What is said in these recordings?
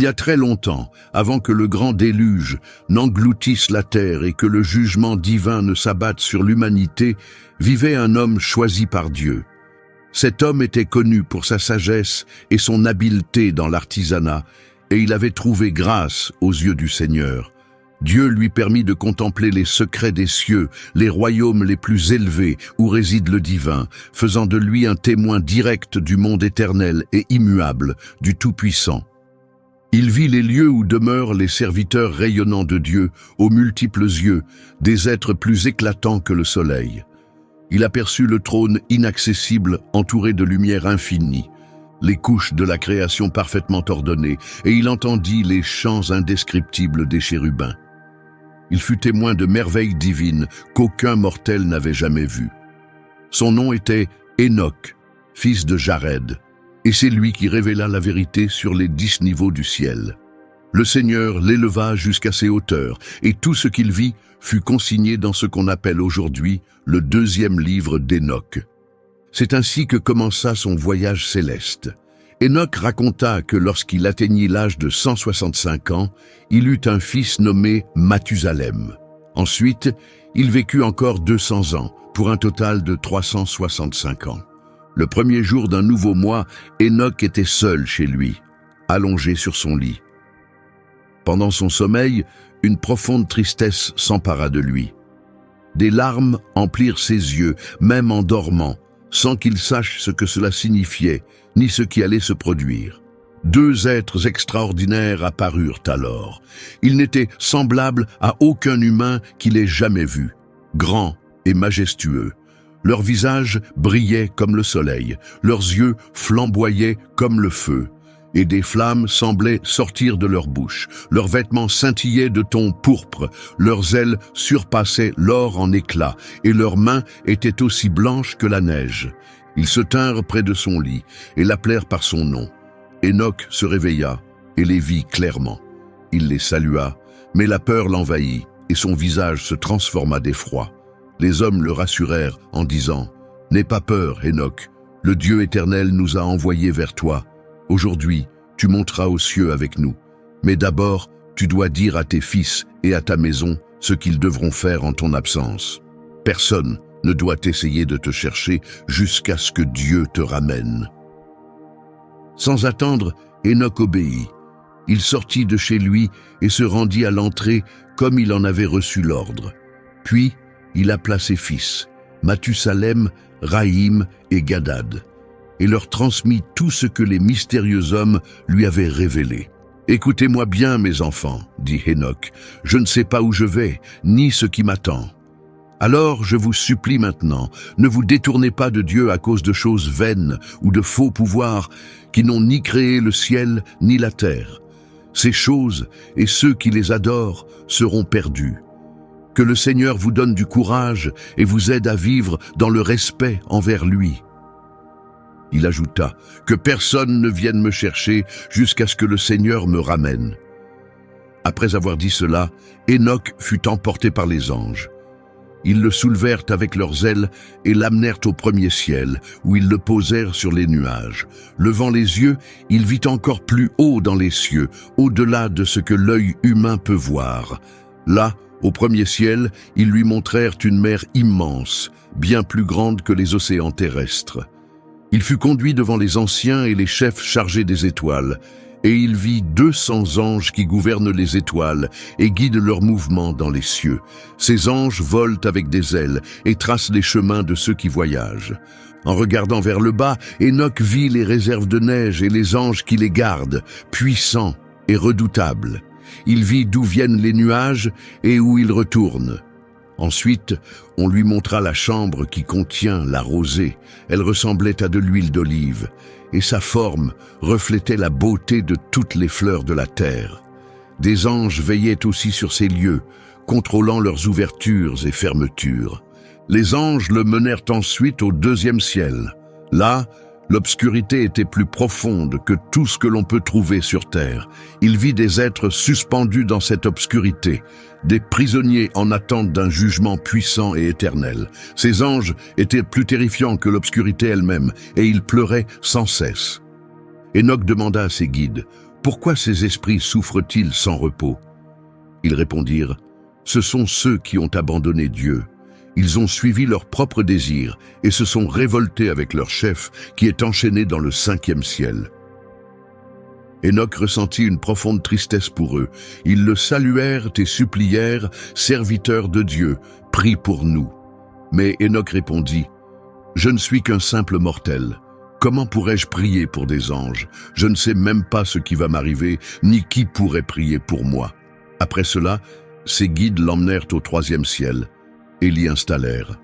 y a très longtemps, avant que le grand déluge n'engloutisse la terre et que le jugement divin ne s'abatte sur l'humanité, vivait un homme choisi par Dieu. Cet homme était connu pour sa sagesse et son habileté dans l'artisanat, et il avait trouvé grâce aux yeux du Seigneur. Dieu lui permit de contempler les secrets des cieux, les royaumes les plus élevés où réside le divin, faisant de lui un témoin direct du monde éternel et immuable, du Tout-Puissant. Il vit les lieux où demeurent les serviteurs rayonnants de Dieu, aux multiples yeux, des êtres plus éclatants que le soleil. Il aperçut le trône inaccessible entouré de lumière infinie, les couches de la création parfaitement ordonnées, et il entendit les chants indescriptibles des chérubins. Il fut témoin de merveilles divines qu'aucun mortel n'avait jamais vues. Son nom était Enoch, fils de Jared, et c'est lui qui révéla la vérité sur les 10 niveaux du ciel. Le Seigneur l'éleva jusqu'à ses hauteurs, et tout ce qu'il vit fut consigné dans ce qu'on appelle aujourd'hui le 2e livre d'Enoch. C'est ainsi que commença son voyage céleste. Enoch raconta que lorsqu'il atteignit l'âge de 165 ans, il eut un fils nommé Mathusalem. Ensuite, il vécut encore 200 ans, pour un total de 365 ans. Le premier jour d'un nouveau mois, Enoch était seul chez lui, allongé sur son lit. Pendant son sommeil, une profonde tristesse s'empara de lui. Des larmes emplirent ses yeux, même en dormant, sans qu'il sache ce que cela signifiait, ni ce qui allait se produire. 2 êtres extraordinaires apparurent alors. Ils n'étaient semblables à aucun humain qu'il ait jamais vu, grands et majestueux. Leurs visages brillaient comme le soleil, leurs yeux flamboyaient comme le feu, et des flammes semblaient sortir de leurs bouches. Leurs vêtements scintillaient de tons pourpres, leurs ailes surpassaient l'or en éclats, et leurs mains étaient aussi blanches que la neige. Ils se tinrent près de son lit et l'appelèrent par son nom. Enoch se réveilla et les vit clairement. Il les salua, mais la peur l'envahit et son visage se transforma d'effroi. Les hommes le rassurèrent en disant « N'aie pas peur, Enoch, le Dieu éternel nous a envoyés vers toi. Aujourd'hui, tu monteras aux cieux avec nous. Mais d'abord, tu dois dire à tes fils et à ta maison ce qu'ils devront faire en ton absence. Personne ne doit essayer de te chercher jusqu'à ce que Dieu te ramène. » Sans attendre, Enoch obéit. Il sortit de chez lui et se rendit à l'entrée comme il en avait reçu l'ordre. Puis, il appela ses fils, Mathusalem, Rahim et Gadad, et leur transmit tout ce que les mystérieux hommes lui avaient révélé. « Écoutez-moi bien, mes enfants, dit Enoch, je ne sais pas où je vais, ni ce qui m'attend. Alors je vous supplie maintenant, ne vous détournez pas de Dieu à cause de choses vaines ou de faux pouvoirs qui n'ont ni créé le ciel ni la terre. Ces choses et ceux qui les adorent seront perdus. Que le Seigneur vous donne du courage et vous aide à vivre dans le respect envers lui. » Il ajouta, « Que personne ne vienne me chercher jusqu'à ce que le Seigneur me ramène. » Après avoir dit cela, Enoch fut emporté par les anges. Ils le soulevèrent avec leurs ailes et l'amenèrent au premier ciel, où ils le posèrent sur les nuages. Levant les yeux, il vit encore plus haut dans les cieux, au-delà de ce que l'œil humain peut voir. Là, au premier ciel, ils lui montrèrent une mer immense, bien plus grande que les océans terrestres. Il fut conduit devant les anciens et les chefs chargés des étoiles, et il vit 200 anges qui gouvernent les étoiles et guident leurs mouvements dans les cieux. Ces anges volent avec des ailes et tracent les chemins de ceux qui voyagent. En regardant vers le bas, Enoch vit les réserves de neige et les anges qui les gardent, puissants et redoutables. Il vit d'où viennent les nuages et où ils retournent. Ensuite, on lui montra la chambre qui contient la rosée. Elle ressemblait à de l'huile d'olive, et sa forme reflétait la beauté de toutes les fleurs de la terre. Des anges veillaient aussi sur ces lieux, contrôlant leurs ouvertures et fermetures. Les anges le menèrent ensuite au 2e ciel. Là, l'obscurité était plus profonde que tout ce que l'on peut trouver sur terre. Il vit des êtres suspendus dans cette obscurité, des prisonniers en attente d'un jugement puissant et éternel. Ces anges étaient plus terrifiants que l'obscurité elle-même, et ils pleuraient sans cesse. Enoch demanda à ses guides, « pourquoi ces esprits souffrent-ils sans repos? Ils répondirent, ce sont ceux qui ont abandonné Dieu. Ils ont suivi leurs propres désirs et se sont révoltés avec leur chef qui est enchaîné dans le 5e ciel. Enoch ressentit une profonde tristesse pour eux. Ils le saluèrent et supplièrent, serviteurs de Dieu, prie pour nous. Mais Enoch répondit, je ne suis qu'un simple mortel. Comment pourrais-je prier pour des anges? Je ne sais même pas ce qui va m'arriver, ni qui pourrait prier pour moi. Après cela, ses guides l'emmenèrent au 3e ciel et l'y installèrent.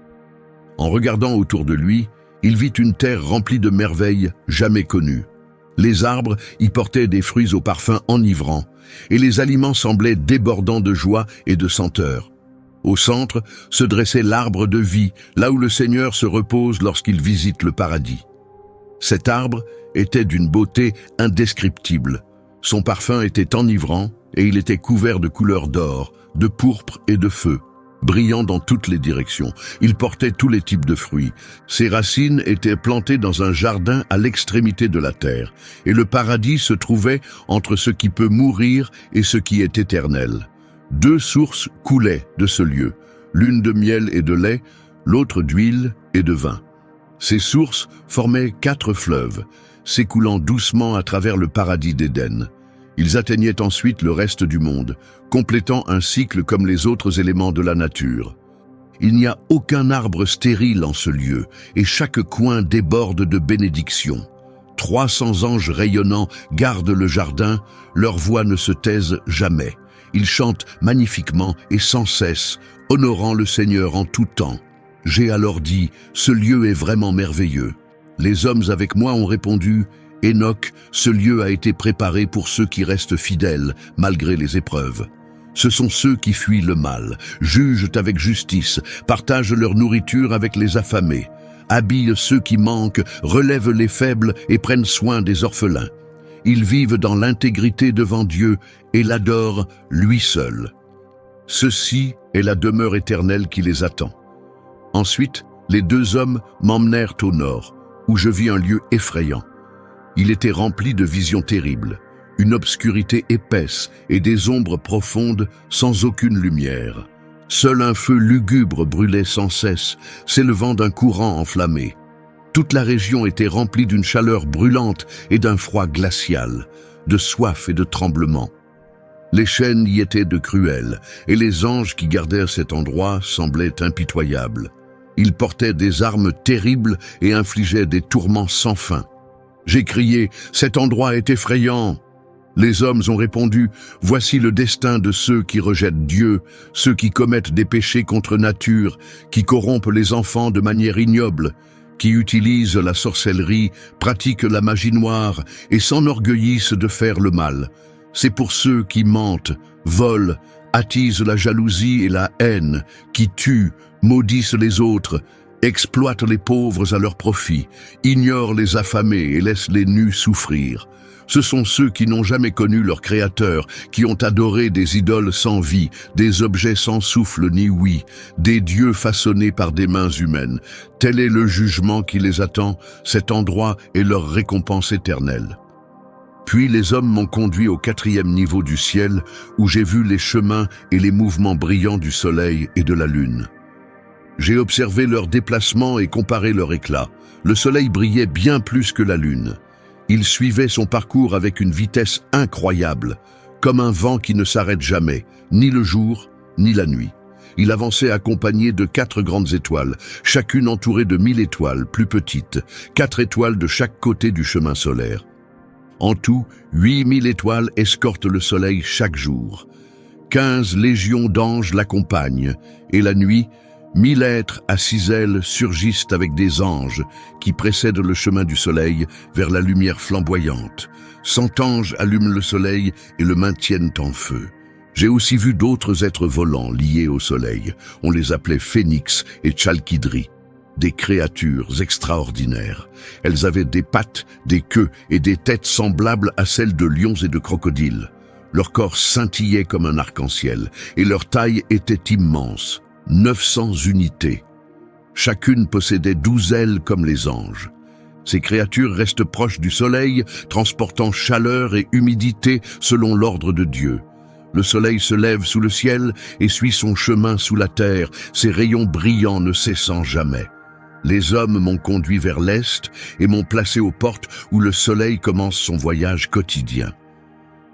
En regardant autour de lui, il vit une terre remplie de merveilles jamais connues. Les arbres y portaient des fruits au parfum enivrant, et les aliments semblaient débordants de joie et de senteur. Au centre se dressait l'arbre de vie, là où le Seigneur se repose lorsqu'il visite le paradis. Cet arbre était d'une beauté indescriptible. Son parfum était enivrant et il était couvert de couleurs d'or, de pourpre et de feu. Brillant dans toutes les directions, il portait tous les types de fruits. Ses racines étaient plantées dans un jardin à l'extrémité de la terre, et le paradis se trouvait entre ce qui peut mourir et ce qui est éternel. 2 sources coulaient de ce lieu, l'une de miel et de lait, l'autre d'huile et de vin. Ces sources formaient 4 fleuves, s'écoulant doucement à travers le paradis d'Éden. Ils atteignaient ensuite le reste du monde, complétant un cycle comme les autres éléments de la nature. Il n'y a aucun arbre stérile en ce lieu, et chaque coin déborde de bénédictions. 300 anges rayonnants gardent le jardin, leurs voix ne se taisent jamais. Ils chantent magnifiquement et sans cesse, honorant le Seigneur en tout temps. J'ai alors dit, ce lieu est vraiment merveilleux. Les hommes avec moi ont répondu, Enoch, ce lieu a été préparé pour ceux qui restent fidèles, malgré les épreuves. Ce sont ceux qui fuient le mal, jugent avec justice, partagent leur nourriture avec les affamés, habillent ceux qui manquent, relèvent les faibles et prennent soin des orphelins. Ils vivent dans l'intégrité devant Dieu et l'adorent lui seul. Ceci est la demeure éternelle qui les attend. Ensuite, les 2 hommes m'emmenèrent au nord, où je vis un lieu effrayant. Il était rempli de visions terribles, une obscurité épaisse et des ombres profondes sans aucune lumière. Seul un feu lugubre brûlait sans cesse, s'élevant d'un courant enflammé. Toute la région était remplie d'une chaleur brûlante et d'un froid glacial, de soif et de tremblement. Les chaînes y étaient de cruelles, et les anges qui gardèrent cet endroit semblaient impitoyables. Ils portaient des armes terribles et infligeaient des tourments sans fin. J'ai crié, cet endroit est effrayant. Les hommes ont répondu, voici le destin de ceux qui rejettent Dieu, ceux qui commettent des péchés contre nature, qui corrompent les enfants de manière ignoble, qui utilisent la sorcellerie, pratiquent la magie noire et s'enorgueillissent de faire le mal. C'est pour ceux qui mentent, volent, attisent la jalousie et la haine, qui tuent, maudissent les autres, exploitent les pauvres à leur profit, ignorent les affamés et laissent les nus souffrir. Ce sont ceux qui n'ont jamais connu leur Créateur, qui ont adoré des idoles sans vie, des objets sans souffle ni ouïe, des dieux façonnés par des mains humaines. Tel est le jugement qui les attend, cet endroit est leur récompense éternelle. Puis les hommes m'ont conduit au 4e niveau du ciel, où j'ai vu les chemins et les mouvements brillants du soleil et de la lune. J'ai observé leur déplacement et comparé leur éclat. Le soleil brillait bien plus que la lune. Il suivait son parcours avec une vitesse incroyable, comme un vent qui ne s'arrête jamais, ni le jour, ni la nuit. Il avançait accompagné de 4 grandes étoiles, chacune entourée de 1000 étoiles plus petites, 4 étoiles de chaque côté du chemin solaire. En tout, 8000 étoiles escortent le soleil chaque jour. 15 légions d'anges l'accompagnent, et la nuit, 1000 êtres à 6 ailes surgissent avec des anges qui précèdent le chemin du soleil vers la lumière flamboyante. 100 anges allument le soleil et le maintiennent en feu. J'ai aussi vu d'autres êtres volants liés au soleil. On les appelait Phénix et Chalkidri, des créatures extraordinaires. Elles avaient des pattes, des queues et des têtes semblables à celles de lions et de crocodiles. Leur corps scintillait comme un arc-en-ciel et leur taille était immense. 900 unités. Chacune possédait 12 ailes comme les anges. Ces créatures restent proches du soleil, transportant chaleur et humidité selon l'ordre de Dieu. Le soleil se lève sous le ciel et suit son chemin sous la terre, ses rayons brillants ne cessant jamais. Les hommes m'ont conduit vers l'est et m'ont placé aux portes où le soleil commence son voyage quotidien.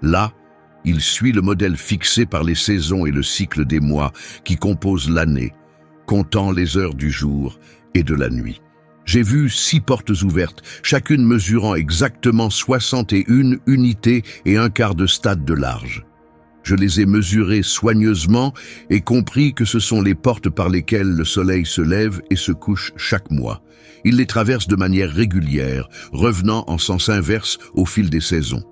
Là, il suit le modèle fixé par les saisons et le cycle des mois qui composent l'année, comptant les heures du jour et de la nuit. J'ai vu 6 portes ouvertes, chacune mesurant exactement 61 unités et un quart de stade de large. Je les ai mesurées soigneusement et compris que ce sont les portes par lesquelles le soleil se lève et se couche chaque mois. Il les traverse de manière régulière, revenant en sens inverse au fil des saisons.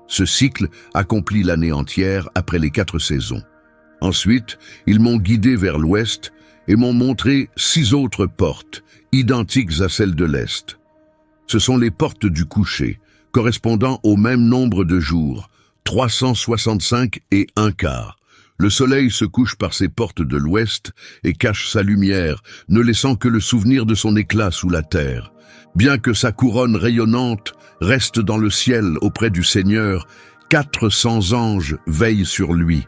Ce cycle accomplit l'année entière après les 4 saisons. Ensuite, ils m'ont guidé vers l'ouest et m'ont montré 6 autres portes, identiques à celles de l'est. Ce sont les portes du coucher, correspondant au même nombre de jours, 365 et un quart. Le soleil se couche par ces portes de l'ouest et cache sa lumière, ne laissant que le souvenir de son éclat sous la terre. Bien que sa couronne rayonnante reste dans le ciel auprès du Seigneur, 400 anges veillent sur lui.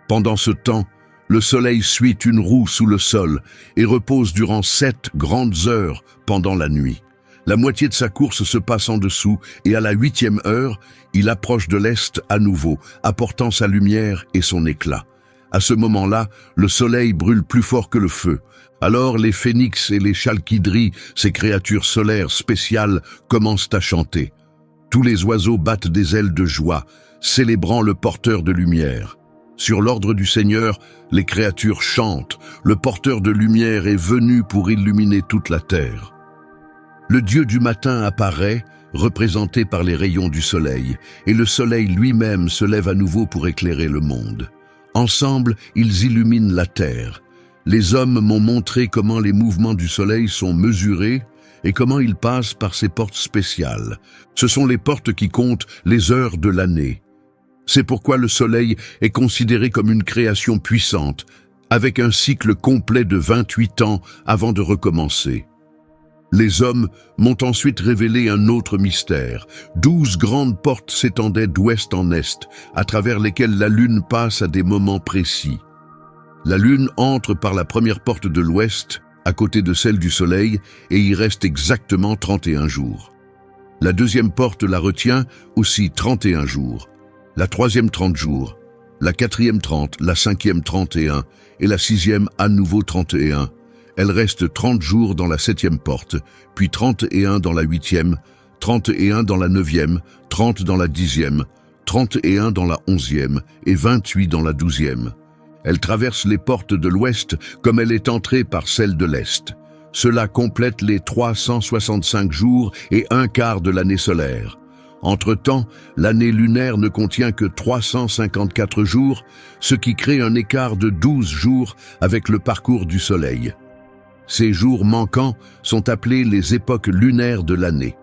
Pendant ce temps, le soleil suit une roue sous le sol et repose durant 7 grandes heures pendant la nuit. La moitié de sa course se passe en dessous et à la 8e heure, il approche de l'est à nouveau, apportant sa lumière et son éclat. À ce moment-là, le soleil brûle plus fort que le feu. Alors les phénix et les chalkidries, ces créatures solaires spéciales, commencent à chanter. Tous les oiseaux battent des ailes de joie, célébrant le porteur de lumière. Sur l'ordre du Seigneur, les créatures chantent. Le porteur de lumière est venu pour illuminer toute la terre. Le Dieu du matin apparaît, représenté par les rayons du soleil, et le soleil lui-même se lève à nouveau pour éclairer le monde. Ensemble, ils illuminent la terre. Les hommes m'ont montré comment les mouvements du soleil sont mesurés et comment ils passent par ces portes spéciales. Ce sont les portes qui comptent les heures de l'année. C'est pourquoi le soleil est considéré comme une création puissante, avec un cycle complet de 28 ans avant de recommencer. Les hommes m'ont ensuite révélé un autre mystère. 12 grandes portes s'étendaient d'ouest en est, à travers lesquelles la lune passe à des moments précis. La lune entre par la première porte de l'ouest, à côté de celle du soleil, et y reste exactement 31 jours. La deuxième porte la retient aussi 31 jours. La troisième 30 jours, la quatrième 30, la cinquième 31 et la sixième à nouveau 31. Elle reste 30 jours dans la 7e porte, puis 31 dans la 8e, 31 dans la 9e, 30 dans la 10e, 31 dans la 11e et 28 dans la 12e. Elle traverse les portes de l'ouest comme elle est entrée par celle de l'est. Cela complète les 365 jours et un quart de l'année solaire. Entre-temps, l'année lunaire ne contient que 354 jours, ce qui crée un écart de 12 jours avec le parcours du soleil. Ces jours manquants sont appelés les époques lunaires de l'année.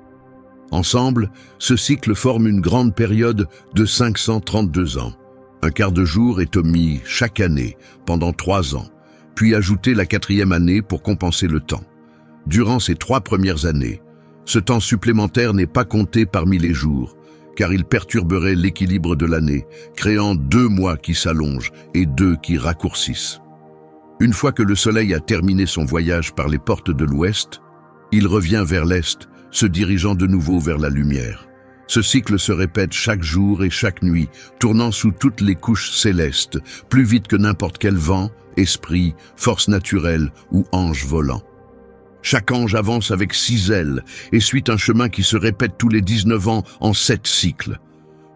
Ensemble, ce cycle forme une grande période de 532 ans. Un quart de jour est omis chaque année, pendant 3 ans, puis ajouté la 4e année pour compenser le temps. Durant ces 3 premières années, ce temps supplémentaire n'est pas compté parmi les jours, car il perturberait l'équilibre de l'année, créant 2 mois qui s'allongent et 2 qui raccourcissent. Une fois que le soleil a terminé son voyage par les portes de l'ouest, il revient vers l'est, se dirigeant de nouveau vers la lumière. Ce cycle se répète chaque jour et chaque nuit, tournant sous toutes les couches célestes, plus vite que n'importe quel vent, esprit, force naturelle ou ange volant. Chaque ange avance avec 6 ailes et suit un chemin qui se répète tous les 19 ans en 7 cycles.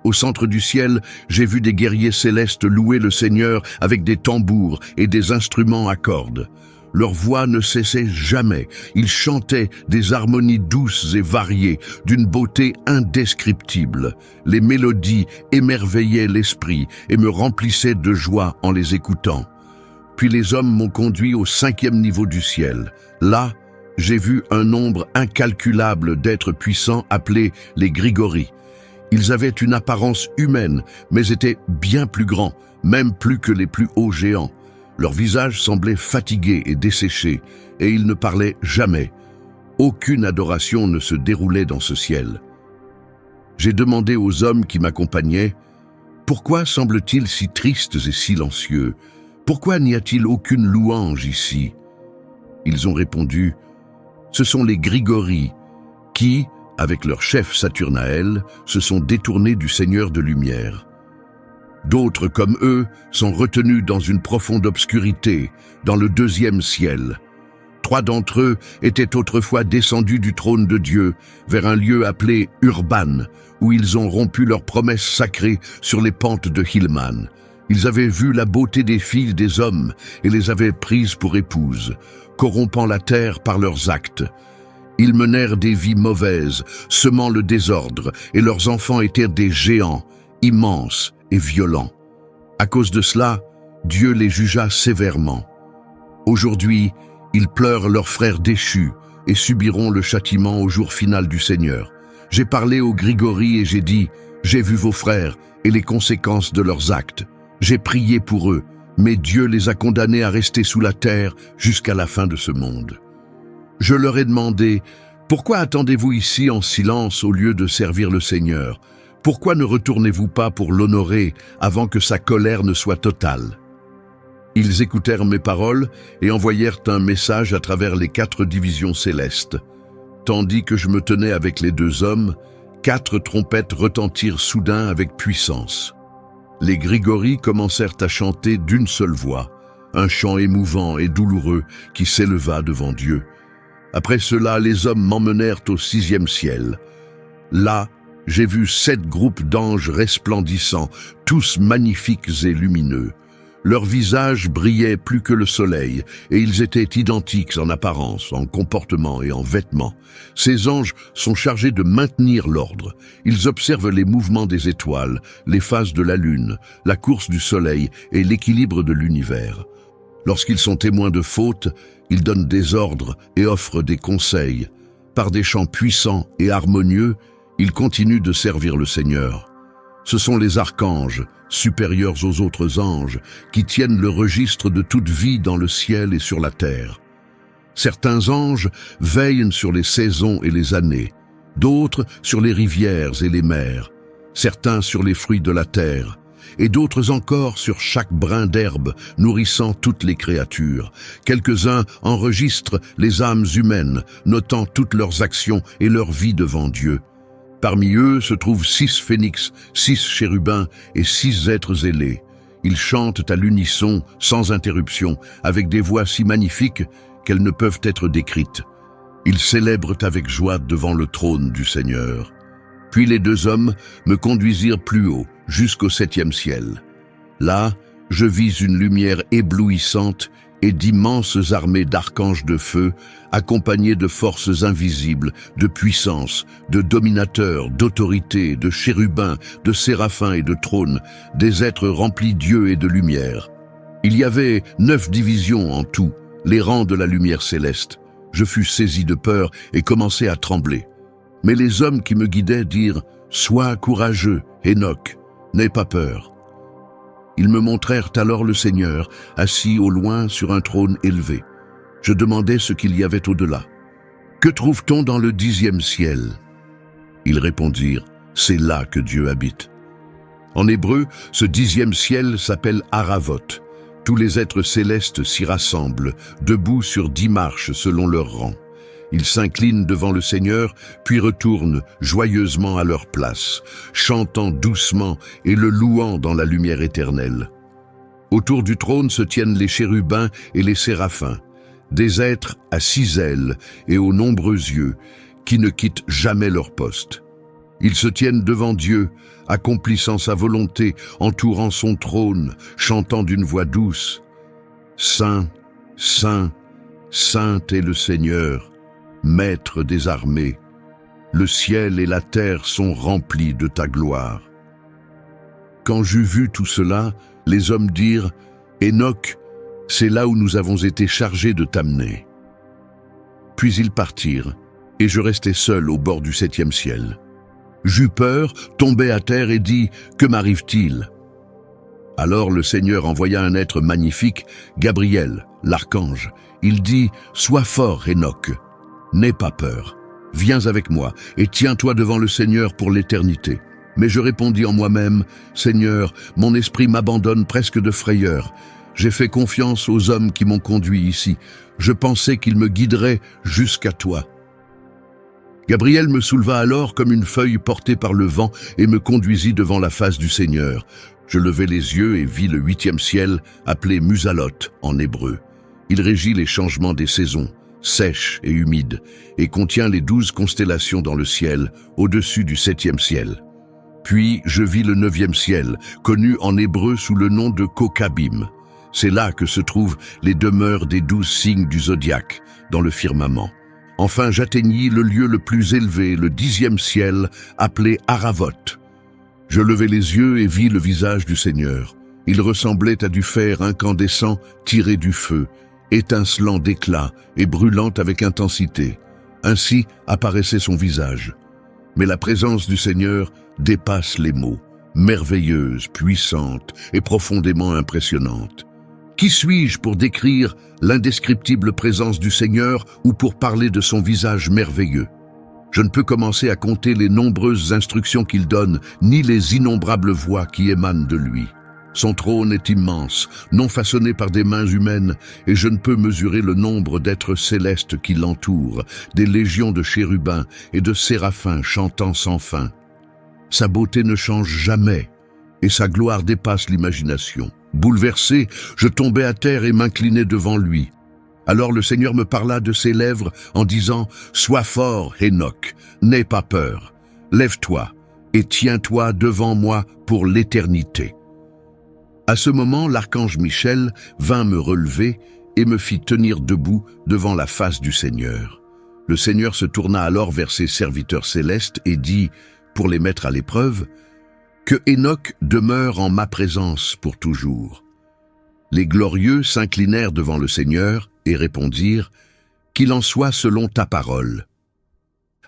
Au centre du ciel, j'ai vu des guerriers célestes louer le Seigneur avec des tambours et des instruments à cordes. Leur voix ne cessait jamais. Ils chantaient des harmonies douces et variées, d'une beauté indescriptible. Les mélodies émerveillaient l'esprit et me remplissaient de joie en les écoutant. Puis les hommes m'ont conduit au 5e niveau du ciel. Là, j'ai vu un nombre incalculable d'êtres puissants appelés les Grigoris. Ils avaient une apparence humaine, mais étaient bien plus grands, même plus que les plus hauts géants. Leurs visages semblaient fatigués et desséchés, et ils ne parlaient jamais. Aucune adoration ne se déroulait dans ce ciel. J'ai demandé aux hommes qui m'accompagnaient, « Pourquoi semblent-ils si tristes et silencieux? Pourquoi n'y a-t-il aucune louange ici ?» Ils ont répondu, « Ce sont les Grigoris qui, avec leur chef Saturnaël, se sont détournés du Seigneur de lumière. D'autres, comme eux, sont retenus dans une profonde obscurité, dans le deuxième ciel. 3 d'entre eux étaient autrefois descendus du trône de Dieu vers un lieu appelé Urban, où ils ont rompu leurs promesses sacrées sur les pentes de Hillman. Ils avaient vu la beauté des filles des hommes et les avaient prises pour épouses, corrompant la terre par leurs actes. Ils menèrent des vies mauvaises, semant le désordre, et leurs enfants étaient des géants, immenses et violents. À cause de cela, Dieu les jugea sévèrement. Aujourd'hui, ils pleurent leurs frères déchus et subiront le châtiment au jour final du Seigneur. J'ai parlé aux Grigoris et j'ai dit, « J'ai vu vos frères et les conséquences de leurs actes. J'ai prié pour eux, mais Dieu les a condamnés à rester sous la terre jusqu'à la fin de ce monde. » Je leur ai demandé, « Pourquoi attendez-vous ici en silence au lieu de servir le Seigneur? Pourquoi ne retournez-vous pas pour l'honorer avant que sa colère ne soit totale ?» Ils écoutèrent mes paroles et envoyèrent un message à travers les 4 divisions célestes. Tandis que je me tenais avec les 2 hommes, 4 trompettes retentirent soudain avec puissance. Les Grigoris commencèrent à chanter d'une seule voix, un chant émouvant et douloureux qui s'éleva devant Dieu. Après cela, les hommes m'emmenèrent au 6e ciel. Là, j'ai vu 7 groupes d'anges resplendissants, tous magnifiques et lumineux. Leurs visages brillaient plus que le soleil, et ils étaient identiques en apparence, en comportement et en vêtements. Ces anges sont chargés de maintenir l'ordre. Ils observent les mouvements des étoiles, les phases de la lune, la course du soleil et l'équilibre de l'univers. Lorsqu'ils sont témoins de fautes, ils donnent des ordres et offrent des conseils. Par des chants puissants et harmonieux, ils continuent de servir le Seigneur. Ce sont les archanges, supérieurs aux autres anges, qui tiennent le registre de toute vie dans le ciel et sur la terre. Certains anges veillent sur les saisons et les années, d'autres sur les rivières et les mers, certains sur les fruits de la terre, et d'autres encore sur chaque brin d'herbe nourrissant toutes les créatures. Quelques-uns enregistrent les âmes humaines, notant toutes leurs actions et leur vie devant Dieu. Parmi eux se trouvent 6 phénix, 6 chérubins et 6 êtres ailés. Ils chantent à l'unisson, sans interruption, avec des voix si magnifiques qu'elles ne peuvent être décrites. Ils célèbrent avec joie devant le trône du Seigneur. Puis les 2 hommes me conduisirent plus haut, jusqu'au 7e ciel. Là, je vis une lumière éblouissante et d'immenses armées d'archanges de feu, accompagnées de forces invisibles, de puissance, de dominateurs, d'autorité, de chérubins, de séraphins et de trônes, des êtres remplis d'yeux et de lumière. Il y avait 9 divisions en tout, les rangs de la lumière céleste. Je fus saisi de peur et commençai à trembler. Mais les hommes qui me guidaient dirent « Sois courageux, Enoch, n'aie pas peur ». Ils me montrèrent alors le Seigneur, assis au loin sur un trône élevé. Je demandai ce qu'il y avait au-delà. « Que trouve-t-on dans le 10e ciel ?» Ils répondirent « C'est là que Dieu habite. » En hébreu, ce 10e ciel s'appelle Aravot. Tous les êtres célestes s'y rassemblent, debout sur 10 marches selon leur rang. Ils s'inclinent devant le Seigneur, puis retournent joyeusement à leur place, chantant doucement et le louant dans la lumière éternelle. Autour du trône se tiennent les chérubins et les séraphins, des êtres à 6 ailes et aux nombreux yeux, qui ne quittent jamais leur poste. Ils se tiennent devant Dieu, accomplissant sa volonté, entourant son trône, chantant d'une voix douce. « Saint, Saint, Saint est le Seigneur, Maître des armées. Le ciel et la terre sont remplis de ta gloire. » Quand j'eus vu tout cela, les hommes dirent « Enoch, c'est là où nous avons été chargés de t'amener. » Puis ils partirent, et je restai seul au bord du 7e ciel. J'eus peur, tombai à terre et dis « Que m'arrive-t-il » Alors le Seigneur envoya un être magnifique, Gabriel, l'archange. Il dit « Sois fort, Enoch. n'aie pas peur. Viens avec moi et tiens-toi devant le Seigneur pour l'éternité. » Mais je répondis en moi-même, « Seigneur, mon esprit m'abandonne presque de frayeur. J'ai fait confiance aux hommes qui m'ont conduit ici. Je pensais qu'ils me guideraient jusqu'à toi. » Gabriel me souleva alors comme une feuille portée par le vent et me conduisit devant la face du Seigneur. Je levai les yeux et vis le 8e ciel, appelé Musaloth en hébreu. Il régit les changements des saisons, sèche et humide, et contient les 12 constellations dans le ciel, au-dessus du 7e ciel. Puis je vis le 9e ciel, connu en hébreu sous le nom de Kokabim. C'est là que se trouvent les demeures des 12 signes du zodiaque, dans le firmament. Enfin j'atteignis le lieu le plus élevé, le 10e ciel, appelé Aravoth. Je levai les yeux et vis le visage du Seigneur. Il ressemblait à du fer incandescent tiré du feu, étincelant d'éclat et brûlant avec intensité. Ainsi apparaissait son visage. Mais la présence du Seigneur dépasse les mots, merveilleuse, puissante et profondément impressionnante. Qui suis-je pour décrire l'indescriptible présence du Seigneur ou pour parler de son visage merveilleux? Je ne peux commencer à compter les nombreuses instructions qu'il donne, ni les innombrables voix qui émanent de lui. Son trône est immense, non façonné par des mains humaines, et je ne peux mesurer le nombre d'êtres célestes qui l'entourent, des légions de chérubins et de séraphins chantant sans fin. Sa beauté ne change jamais, et sa gloire dépasse l'imagination. Bouleversé, je tombai à terre et m'inclinai devant lui. Alors le Seigneur me parla de ses lèvres en disant « Sois fort, Hénoch, n'aie pas peur. Lève-toi et tiens-toi devant moi pour l'éternité. » À ce moment, l'archange Michel vint me relever et me fit tenir debout devant la face du Seigneur. Le Seigneur se tourna alors vers ses serviteurs célestes et dit, pour les mettre à l'épreuve, « Que Hénoch demeure en ma présence pour toujours. » Les glorieux s'inclinèrent devant le Seigneur et répondirent, « Qu'il en soit selon ta parole. »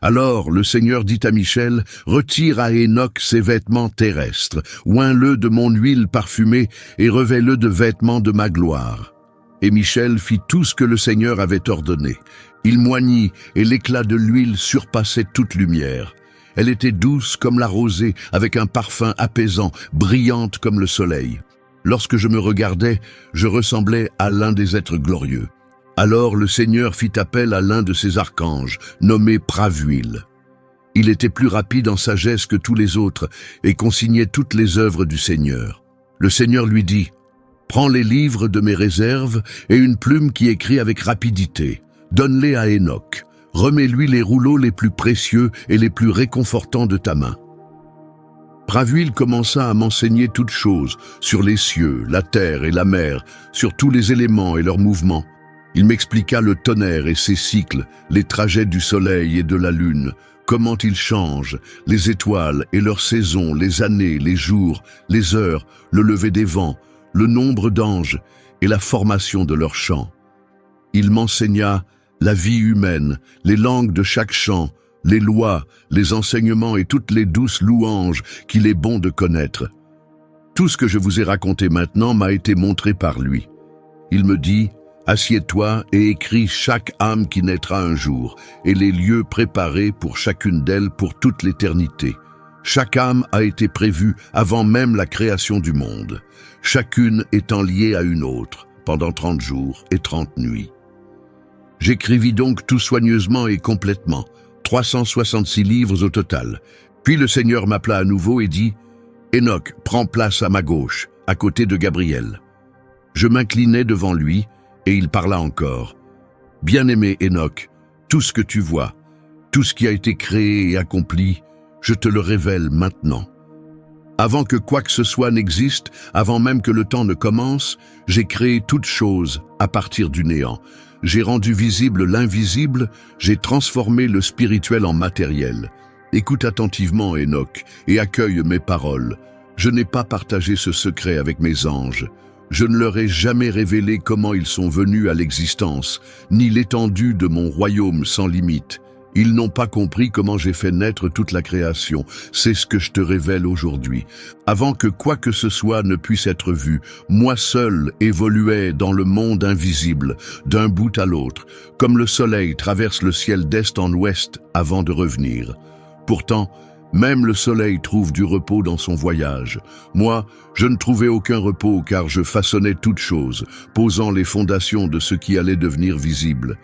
Alors le Seigneur dit à Michel, « Retire à Hénoch ses vêtements terrestres, oins-le de mon huile parfumée et revêt-le de vêtements de ma gloire. » Et Michel fit tout ce que le Seigneur avait ordonné. Il moignit et l'éclat de l'huile surpassait toute lumière. Elle était douce comme la rosée, avec un parfum apaisant, brillante comme le soleil. Lorsque je me regardais, je ressemblais à l'un des êtres glorieux. Alors le Seigneur fit appel à l'un de ses archanges, nommé Pravuil. Il était plus rapide en sagesse que tous les autres et consignait toutes les œuvres du Seigneur. Le Seigneur lui dit, « Prends les livres de mes réserves et une plume qui écrit avec rapidité. Donne-les à Hénoch. Remets-lui les rouleaux les plus précieux et les plus réconfortants de ta main. » Pravuil commença à m'enseigner toutes choses, sur les cieux, la terre et la mer, sur tous les éléments et leurs mouvements. Il m'expliqua le tonnerre et ses cycles, les trajets du soleil et de la lune, comment ils changent, les étoiles et leurs saisons, les années, les jours, les heures, le lever des vents, le nombre d'anges et la formation de leurs chants. Il m'enseigna la vie humaine, les langues de chaque chant, les lois, les enseignements et toutes les douces louanges qu'il est bon de connaître. Tout ce que je vous ai raconté maintenant m'a été montré par lui. Il me dit, « Assieds-toi et écris chaque âme qui naîtra un jour, et les lieux préparés pour chacune d'elles pour toute l'éternité. Chaque âme a été prévue avant même la création du monde, chacune étant liée à une autre, pendant 30 jours et 30 nuits. » J'écrivis donc tout soigneusement et complètement, 366 livres au total. Puis le Seigneur m'appela à nouveau et dit, « Hénoch, prends place à ma gauche, à côté de Gabriel. » Je m'inclinai devant lui, et il parla encore. « Bien-aimé Hénoch, tout ce que tu vois, tout ce qui a été créé et accompli, je te le révèle maintenant. Avant que quoi que ce soit n'existe, avant même que le temps ne commence, j'ai créé toutes choses à partir du néant. J'ai rendu visible l'invisible, j'ai transformé le spirituel en matériel. Écoute attentivement, Hénoch, et accueille mes paroles. Je n'ai pas partagé ce secret avec mes anges. Je ne leur ai jamais révélé comment ils sont venus à l'existence, ni l'étendue de mon royaume sans limite. Ils n'ont pas compris comment j'ai fait naître toute la création. C'est ce que je te révèle aujourd'hui. Avant que quoi que ce soit ne puisse être vu, moi seul évoluais dans le monde invisible, d'un bout à l'autre, comme le soleil traverse le ciel d'est en ouest avant de revenir. Pourtant, même le soleil trouve du repos dans son voyage. Moi, je ne trouvais aucun repos car je façonnais toutes choses, posant les fondations de ce qui allait devenir visible.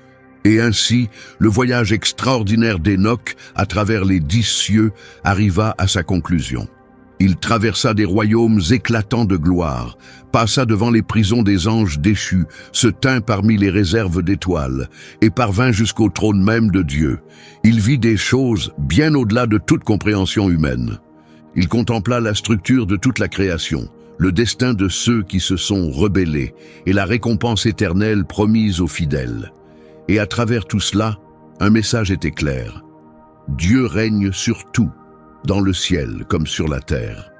Et ainsi, le voyage extraordinaire d'Enoch à travers les 10 cieux arriva à sa conclusion. Il traversa des royaumes éclatants de gloire, passa devant les prisons des anges déchus, se tint parmi les réserves d'étoiles, et parvint jusqu'au trône même de Dieu. Il vit des choses bien au-delà de toute compréhension humaine. Il contempla la structure de toute la création, le destin de ceux qui se sont rebellés, et la récompense éternelle promise aux fidèles. Et à travers tout cela, un message était clair. Dieu règne sur tout, dans le ciel comme sur la terre.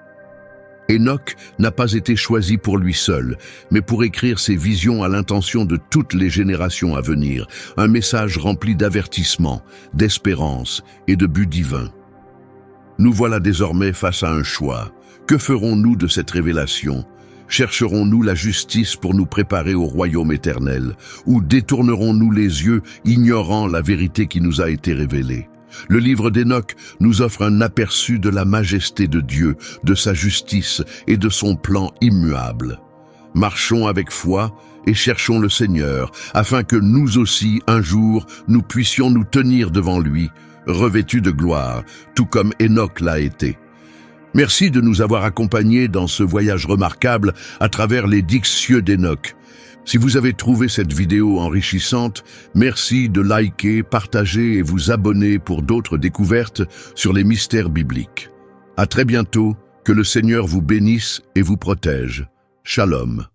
Enoch n'a pas été choisi pour lui seul, mais pour écrire ses visions à l'intention de toutes les générations à venir, un message rempli d'avertissement, d'espérance et de but divin. Nous voilà désormais face à un choix. Que ferons-nous de cette révélation ? Chercherons-nous la justice pour nous préparer au royaume éternel, ou détournerons-nous les yeux, ignorant la vérité qui nous a été révélée ? Le livre d'Enoch nous offre un aperçu de la majesté de Dieu, de sa justice et de son plan immuable. Marchons avec foi et cherchons le Seigneur, afin que nous aussi, un jour, nous puissions nous tenir devant lui, revêtus de gloire, tout comme Enoch l'a été. Merci de nous avoir accompagnés dans ce voyage remarquable à travers les 10 cieux d'Enoch. Si vous avez trouvé cette vidéo enrichissante, merci de liker, partager et vous abonner pour d'autres découvertes sur les mystères bibliques. À très bientôt, que le Seigneur vous bénisse et vous protège. Shalom.